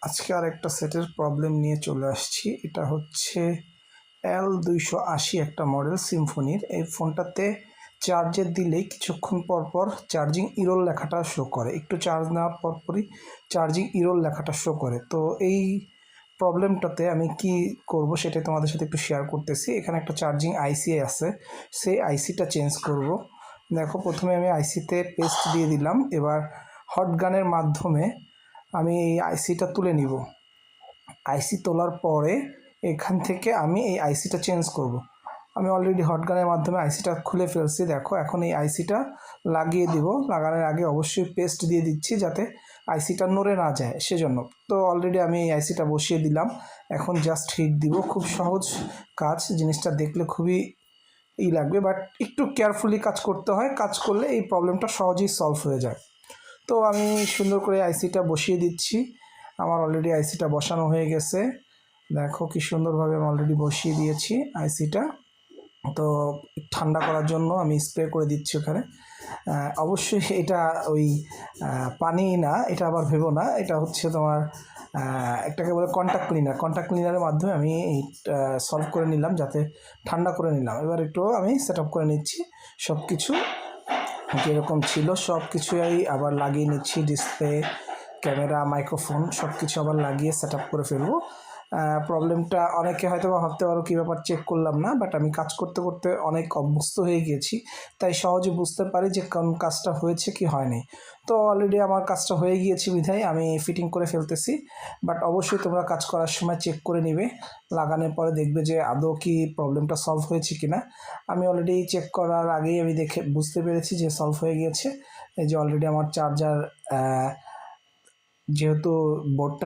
আজকে আরেকটা সেটের প্রবলেম নিয়ে চলে আসছি। এটা হচ্ছে L280 একটা মডেল সিম্ফনির। এই ফোনটাতে চার্জে দিলেই কিছুক্ষণ পর পর চার্জিং ইরর লেখাটা শো করে, একটু চার্জ নেওয়ার পরপরই চার্জিং ইরর লেখাটা শো করে। তো এই প্রবলেমটাতে আমি কি করব সেটাই তোমাদের সাথে একটু শেয়ার করতেছি। এখানে একটা চার্জিং আইসি আছে, সেই আইসিটা চেঞ্জ করব। দেখো, প্রথমে আমি আইসিতে পেস্ট দিয়ে দিলাম। এবার হট গানের মাধ্যমে আমি এই আইসিটা তুলে নিব। আইসি তোলার পরে এখান থেকে আমি এই আইসিটা চেঞ্জ করব। আমি অলরেডি হটগানের মাধ্যমে আইসিটা খুলে ফেলছি। দেখো, এখন এই আইসিটা লাগিয়ে দিব। লাগানোর আগে অবশ্যই পেস্ট দিয়ে দিচ্ছি যাতে আইসিটা নড়ে না যায়, সেজন্য। তো অলরেডি আমি এই আইসিটা বসিয়ে দিলাম। এখন জাস্ট হিট দিব। খুব সহজ কাজ, জিনিসটা দেখলে খুবই লাগবে, বাট একটু কেয়ারফুলি কাজ করতে হয়। কাজ করলে এই প্রবলেমটা সহজেই সলভ হয়ে যায়। তো আমি সুন্দর করে আইসিটা বসিয়ে দিচ্ছি। আমার অলরেডি আইসিটা বসানো হয়ে গেছে। দেখো কি সুন্দরভাবে আমি অলরেডি বসিয়ে দিয়েছি আইসিটা। তো ঠান্ডা করার জন্য আমি স্প্রে করে দিচ্ছি ওখানে। অবশ্যই এটা ওই পানি না, এটা আবার ভেবো না, এটা হচ্ছে তোমার একটাকে বলে কন্ট্যাক্ট ক্লিনার। কন্ট্যাক্ট ক্লিনারের মাধ্যমে আমি এই সলভ করে নিলাম, যাতে ঠান্ডা করে নিলাম। এবার একটু আমি সেট আপ করে নিচ্ছি। সব কিছু যেরকম ছিল সব কিছুই আবার লাগিয়ে নিচ্ছি। ডিসপ্লে, ক্যামেরা, মাইক্রোফোন সব কিছু আবার লাগিয়ে সেট আপ করে ফেলবো। প্রবলেমটা অনেকে হয়তো বা ভাবতে পারো কী ব্যাপার, চেক করলাম না, বাট আমি কাজ করতে করতে অনেক অভ্যস্ত হয়ে গিয়েছি, তাই সহজে বুঝতে পারি যে কোন কাজটা হয়েছে কি হয়নি। তো অলরেডি আমার কাজটা হয়ে গিয়েছে বিধায় আমি ফিটিং করে ফেলতেছি। বাট অবশ্যই তোমরা কাজ করার সময় চেক করে নিবে, লাগানোর পরে দেখবে যে আদৌ কি প্রবলেমটা সলভ হয়েছে কিনা। আমি অলরেডি চেক করার আগেই আমি দেখে বুঝতে পেরেছি যে সলভ হয়ে গিয়েছে। এই যে অলরেডি আমার চার্জার, যেহেতু বোর্ডটা